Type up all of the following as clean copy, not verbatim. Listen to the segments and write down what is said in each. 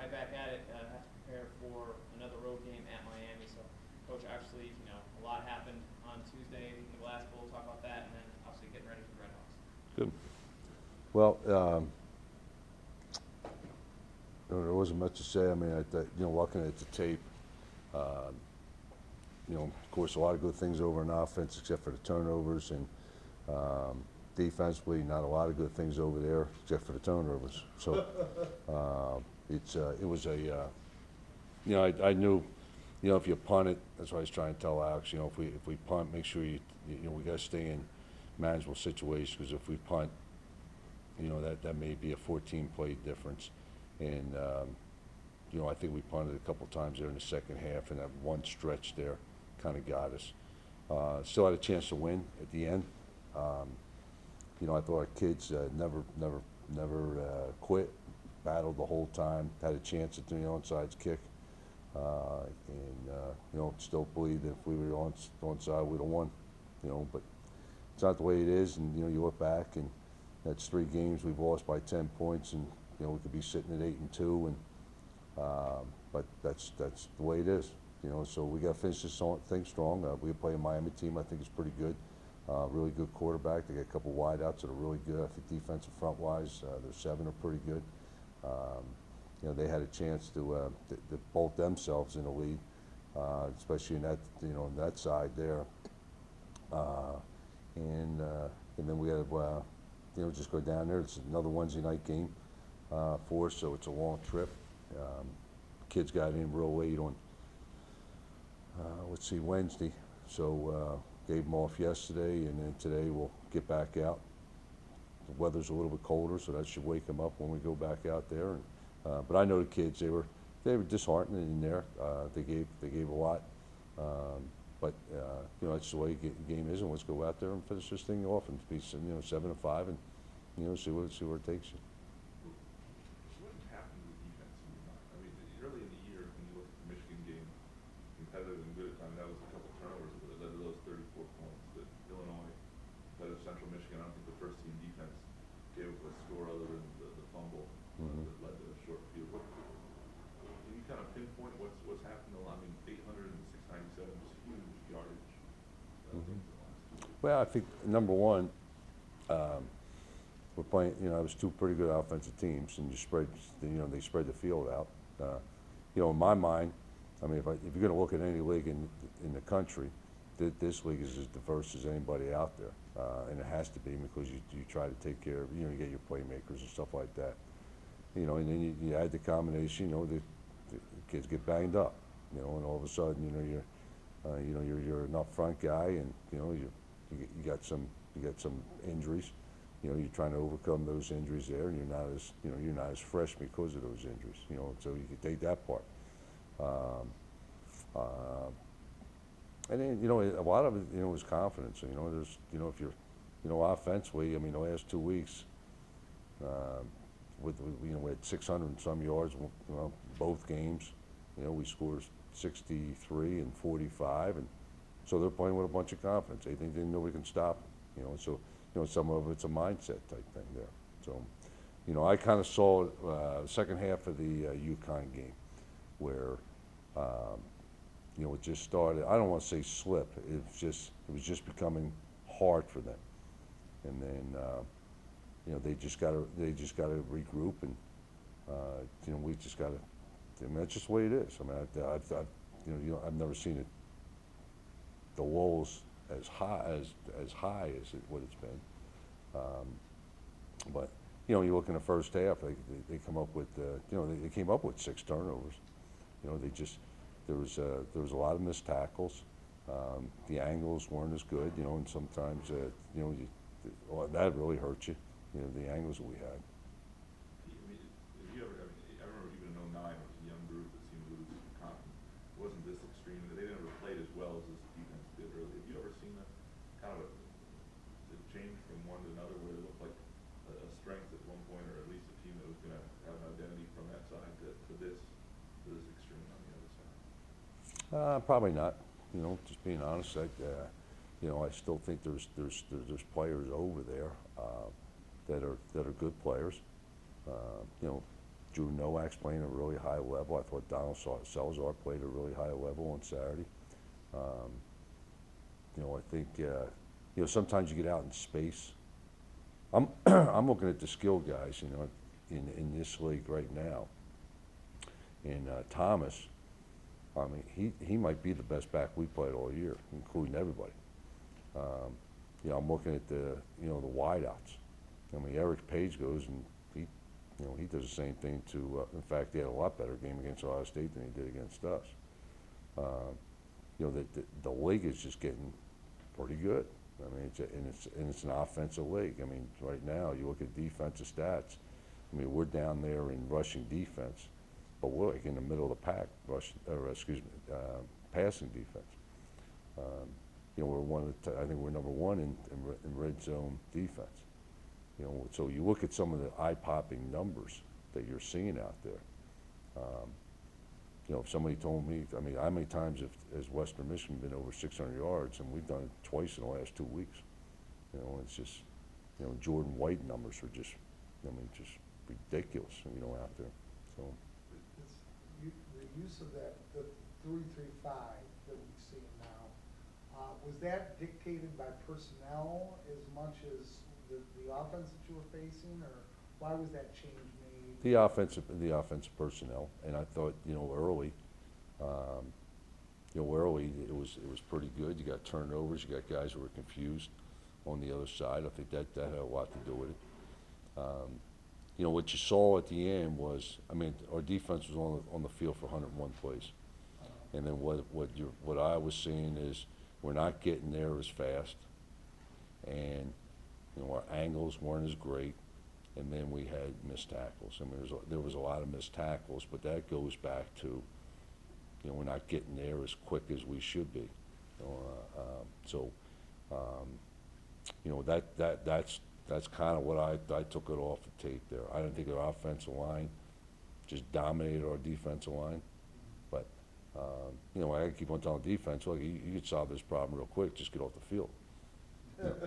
right back at it. Have to prepare for another road game at Miami. So, Coach, obviously, a lot happened on Tuesday in the Glass Bowl. Talk about that, and then obviously getting ready for the Red Hawks. Good. Well, there wasn't much to say. I mean, looking at the tape, of course, a lot of good things over in offense, except for the turnovers, and defensively, not a lot of good things over there, except for the turnovers. So it was a, I knew, if you punt it, that's what I was trying to tell Alex. If we punt, make sure we got to stay in manageable situations, because if we punt, that may be a 14-play difference. And I think we punted a couple times there in the second half, and that one stretch there kind of got us. Still had a chance to win at the end. I thought our kids never quit, battled the whole time, had a chance at the onside kick, and still believed that if we were onside, we'd have won. But it's not the way it is, and you look back, and that's 3 games we've lost by 10 points, and we could be sitting at 8-2, and but that's the way it is. So we got to finish this thing strong. We play a Miami team I think is pretty good. Really good quarterback. They got a couple wideouts that are really good. I think defensive front wise, their 7 are pretty good. They had a chance to bolt themselves in the lead, especially in that on that side there. And then we had just go down there. It's another Wednesday night game for us, so it's a long trip. Kids got in real late on Wednesday, so gave them off yesterday, and then today we'll get back out. The weather's a little bit colder, so that should wake them up when we go back out there. And but I know the kids; they were disheartened in there. They gave a lot, but that's the way the game is. And let's go out there and finish this thing off and be 7-5, and see where it takes you. What happened with defense in your mind? I mean, early in the year, when you look at the Michigan game, competitive and good. I mean, that was a couple turnovers that led to those 34 points. But Illinois, led to Central Michigan. I don't think the first team defense gave up a score other than the fumble that led to a short field. Can you kind of pinpoint what's happened? I mean, 800 and 697 is huge yardage. Well, I think number one, we're playing. It was 2 pretty good offensive teams, and they spread the field out. In my mind, I mean, if you're going to look at any league in the country, this league is as diverse as anybody out there, and it has to be, because you try to take care of, you get your playmakers and stuff like that. And then you add the combination. The kids get banged up, and all of a sudden, you're an up front guy, and you got some injuries. You're trying to overcome those injuries there, and you're not as fresh because of those injuries. So you can take that part. And then a lot of it was confidence. There's if you're offensively, I mean, the last 2 weeks, we had 600 and some yards, both games. We scored 63 and 45, and so they're playing with a bunch of confidence. They think nobody can stop them. So some of it's a mindset type thing there. So I kind of saw the second half of the UConn game, where it just started. I don't want to say slip. It was just becoming hard for them, and then they just got to regroup, and we just got to. I mean, that's just the way it is. I mean, I've never seen it. The lows as high as what it's been, but you look in the first half, they come up with they came up with 6 turnovers. There was a lot of missed tackles. The angles weren't as good, and sometimes that really hurt you. The angles that we had. I remember even in 09, it was a young group that seemed to lose confidence. It wasn't this extreme. They never played as well as this defense did early. Have you ever seen the change from one to another, where it looked like a strength at one point, or at least a team that was going to have an identity from that side to this extreme on the other side? Probably not. Just being honest, I still think there's players over there that are good players. Drew Nowak's playing at a really high level. I thought Donald Salazar played at a really high level on Saturday. You know, I think, you know, sometimes you get out in space. I'm looking at the skill guys, you know, in this league right now. And Thomas, I mean, he might be the best back we played all year, including everybody. You know, I'm looking at the, you know, the wideouts. I mean, Eric Page goes and you know, he does the same thing to, in fact, he had a lot better game against Ohio State than he did against us. You know, the league is just getting pretty good. I mean, it's an offensive league. I mean, right now, you look at defensive stats. I mean, we're down there in rushing defense, but we're like in the middle of the pack, passing defense. You know, we're one of the I think we're number one in red zone defense. You know, so you look at some of the eye-popping numbers that you're seeing out there. You know, if somebody told me, I mean, how many times has Western Michigan been over 600 yards, and we've done it twice in the last 2 weeks. You know, it's just, you know, Jordan White numbers are just, I mean, just ridiculous, you know, out there. So. The use of that, the 3-3-5 that we see now, was that dictated by personnel as much as the offense that you were facing, or why was that change made? The offensive personnel, and I thought, you know, early it was pretty good. You got turnovers, you got guys who were confused on the other side. I think that had a lot to do with it. You know, what you saw at the end was, I mean, our defense was on the field for 101 plays, and then what I was seeing is we're not getting there as fast, and you know, our angles weren't as great, and then we had missed tackles. I mean, there was a lot of missed tackles, but that goes back to, you know, we're not getting there as quick as we should be. You know, you know, that's kind of what I took it off the tape there. I didn't think our offensive line just dominated our defensive line, but you know, I keep on telling defense, look, you could solve this problem real quick. Just get off the field.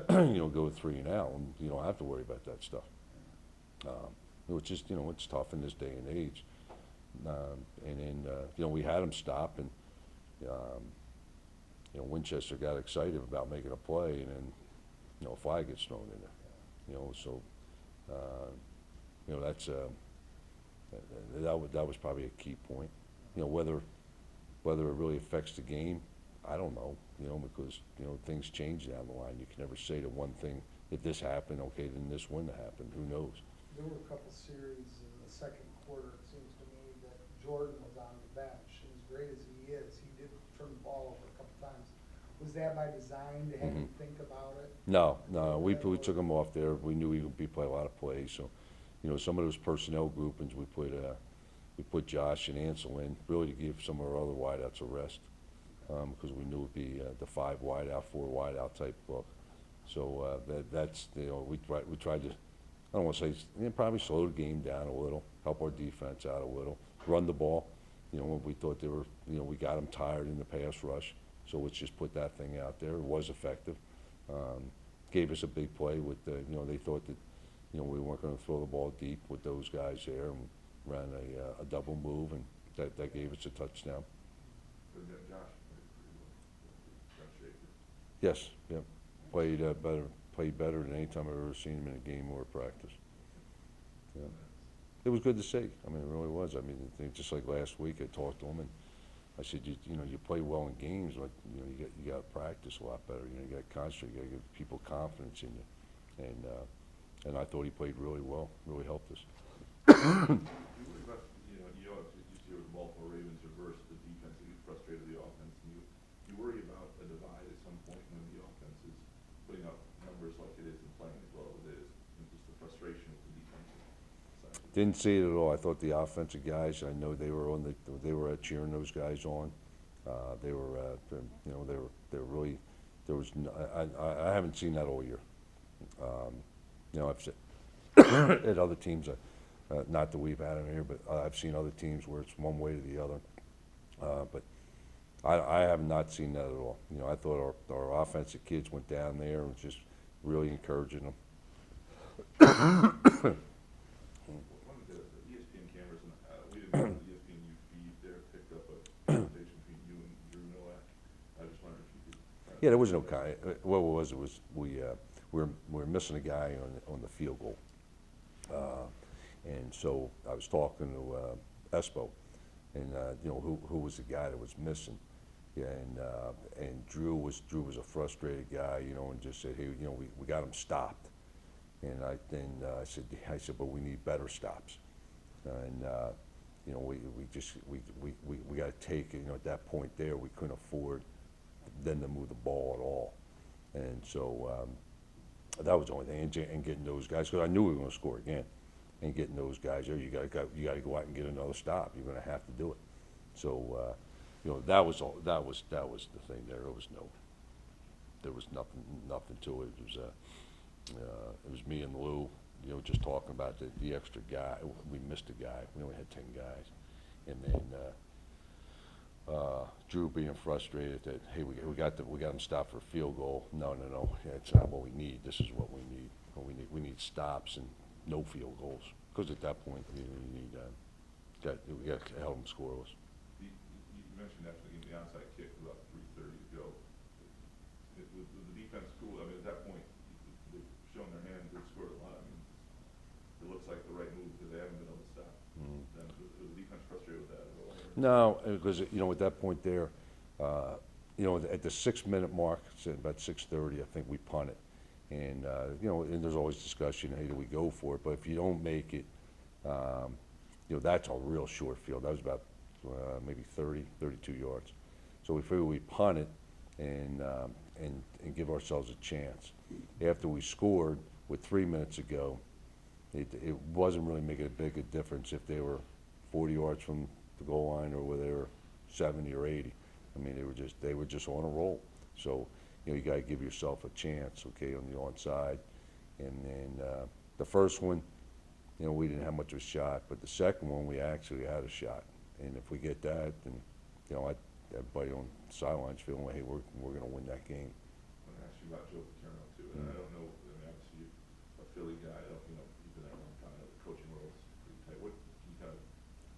You know, go 3 and out, and you don't have to worry about that stuff. Which is, you know, it's tough in this day and age. And then, you know, we had them stop, and you know, Winchester got excited about making a play, and then, you know, a flag gets thrown in there. You know, so you know, that was probably a key point. You know, whether it really affects the game, I don't know, you know, because, you know, things change down the line. You can never say to one thing, if this happened, okay, then this wouldn't have happened. Who knows? There were a couple series in the second quarter, it seems to me, that Jordan was on the bench. And as great as he is, he did turn the ball over a couple times. Was that by design to have him think about it? No, we took him off there. We knew he would play a lot of plays. So, you know, some of those personnel groupings, we put Josh and Ansel in, really to give some of our other wideouts a rest. Because we knew it would be the 5 wideout, 4 wideout type look. So that's, you know, we tried to, I don't want to say, you know, probably slow the game down a little, help our defense out a little, run the ball. You know, when we thought they were, you know, we got them tired in the pass rush. So let's just put that thing out there. It was effective. Gave us a big play with the, you know, they thought that, you know, we weren't going to throw the ball deep with those guys there, and ran a double move, and that gave us a touchdown. Yes, yeah. Played better than any time I've ever seen him in a game or a practice. Yeah. It was good to see. I mean, it really was. I mean, just like last week, I talked to him, and I said, you know, you play well in games, but you know, you got to practice a lot better. You know, you got to concentrate. You got to give people confidence in you. And I thought he played really well. Really helped us. You worry about, you know, you see with Baltimore Ravens reverse the defense, and you frustrated the offense, and you worry about a divide at some point when the offense is putting up numbers like it is and playing as well as it is, and just the frustration with the defensive side. Didn't see it at all. I thought the offensive guys, I know they were cheering those guys on. They were, you know, they were really, there was no, I haven't seen that all year. You know, I've seen at other teams, not that we've had them here, but I've seen other teams where it's one way to the other. But I have not seen that at all. You know, I thought our offensive kids went down there and just really encouraging them. One of the ESPN cameras, and we didn't know the ESPNU feed there picked up a conversation between you and Drew Nowak. I just wondered if you could. Yeah, there was no kind. What it was we were missing a guy on the field goal, and so I was talking to Espo, and you know who was the guy that was missing, yeah, and Drew was a frustrated guy, you know, and just said, hey, you know, we got him stopped, and I said, but we need better stops, and you know we got to take it, you know, at that point there we couldn't afford then to move the ball at all, and so that was the only thing, and getting those guys, because I knew we were going to score again, and getting those guys there, you got to go out and get another stop. You're going to have to do it. So you know, that was all. That was the thing there. There was nothing to it. It was me and Lou, you know, just talking about the extra guy. We missed a guy. We only had 10 guys, and then Drew being frustrated that, hey, we got him stopped for a field goal. No, it's not what we need. This is what we need. We need stops and no field goals, because at that point we got to help them scoreless. You mentioned after the onside kick about 3:30 to go. With the defense cool, I mean, at that point they've shown their hand, they've scored a lot. I mean, it looks like the right move because they haven't been able to stop. Then was the defense frustrated with that at all? No, because you know at that point there, you know, at the 6-minute mark, about 6:30, I think we punted. And, you know, and there's always discussion, hey, do we go for it? But if you don't make it, you know, that's a real short field. That was about maybe 30, 32 yards. So we figured we punt it and give ourselves a chance. After we scored with 3 minutes to go, it wasn't really making a big a difference if they were 40 yards from the goal line or whether they were 70 or 80. I mean, they were just on a roll. So, you know, you got to give yourself a chance, okay, on the onside. And then the first one, you know, we didn't have much of a shot, but the second one we actually had a shot. And if we get that, then, you know, everybody on the sidelines feeling like, hey, we're going to win that game. I want to ask you about Joe Paterno too, and I don't know. I mean, obviously you're a Philly guy. You know, you've been there a long time. The coaching world's pretty tight. What can you kind of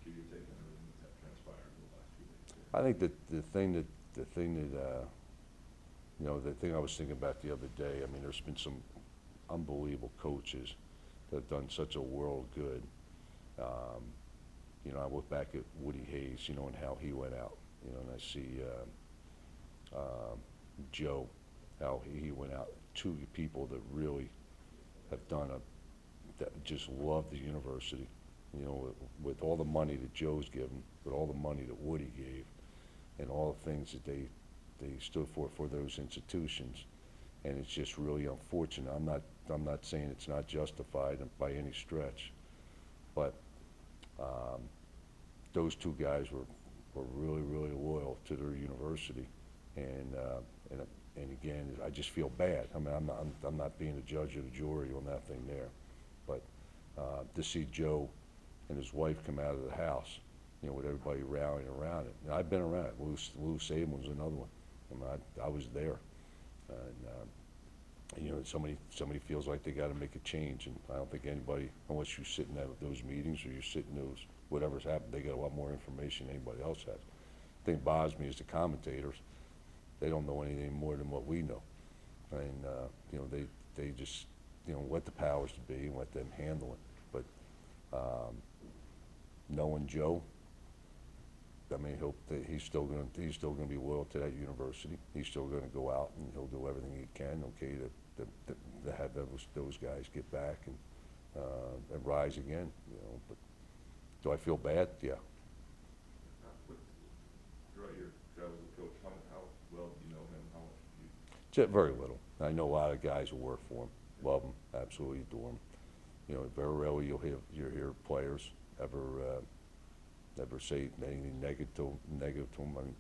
give your take on everything that's transpired in the last few days? I think that the thing that you know, the thing I was thinking about the other day, I mean, there's been some unbelievable coaches that have done such a world good. You know, I look back at Woody Hayes, you know, and how he went out, you know, and I see Joe, how he went out. Two people that really have done that just love the university, you know, with all the money that Joe's given, with all the money that Woody gave, and all the things that they stood for those institutions, and it's just really unfortunate. I'm not saying it's not justified by any stretch, but those two guys were really loyal to their university, and again, I just feel bad. I mean, I'm not being a judge or the jury on that thing there, but to see Joe and his wife come out of the house, you know, with everybody rallying around it. And I've been around it. Lou Saban was another one. I mean, I was there, and you know, somebody feels like they got to make a change, and I don't think anybody, unless you sit in those meetings or you sit in those whatever's happened, they got a lot more information than anybody else has. The thing bothers me is the commentators; they don't know anything more than what we know, and you know, they just, you know, let the powers to be and let them handle it. But knowing Joe, I mean, he's still going to be loyal to that university. He's still going to go out and he'll do everything he can, okay, to have those guys get back and rise again, you know. But do I feel bad? Yeah. Throughout your travels as a coach, how well do you know him? How much do you? Just very little. I know a lot of guys who work for him, love him, absolutely adore him. You know, very rarely you'll hear players ever say anything negative to him. I mean,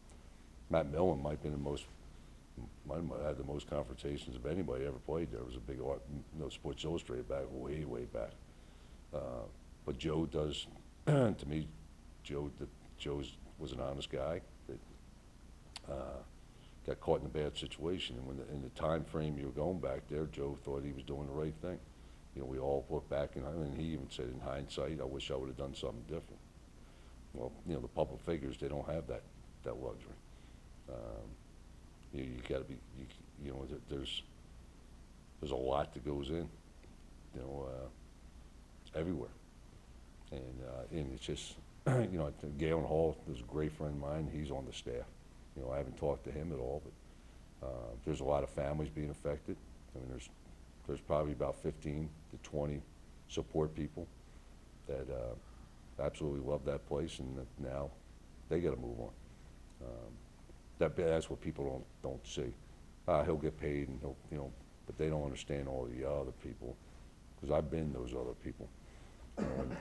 Matt Millen might have had the most confrontations of anybody ever played there. It was a big art, you know, Sports Illustrated back way back. But Joe does, to me, Joe was an honest guy that got caught in a bad situation, and in the time frame you were going back there, Joe thought he was doing the right thing. you know, we all look back, and I mean, he even said in hindsight, I wish I would've done something different. Well, you know, the public figures, they don't have that luxury. You gotta be, you know, there's a lot that goes in, you know, everywhere. And it's just, you know, Galen Hall is a great friend of mine, he's on the staff. You know, I haven't talked to him at all, but there's a lot of families being affected. I mean, there's probably about 15 to 20 support people that absolutely love that place, and that now they gotta move on. That's what people don't see. He'll get paid, and he'll, you know, but they don't understand all the other people, because I've been those other people. You know,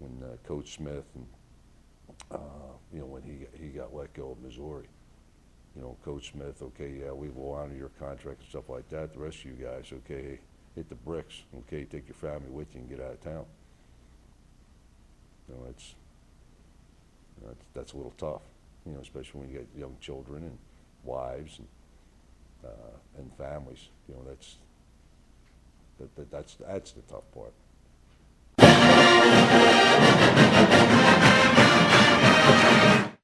when Coach Smith and you know, when he got let go of Missouri, you know, Coach Smith, okay, yeah, we will honor your contract and stuff like that. The rest of you guys, okay, hit the bricks, okay, take your family with you and get out of town. You know, that's a little tough, you know, especially when you get young children and wives and families. You know, that's the tough part.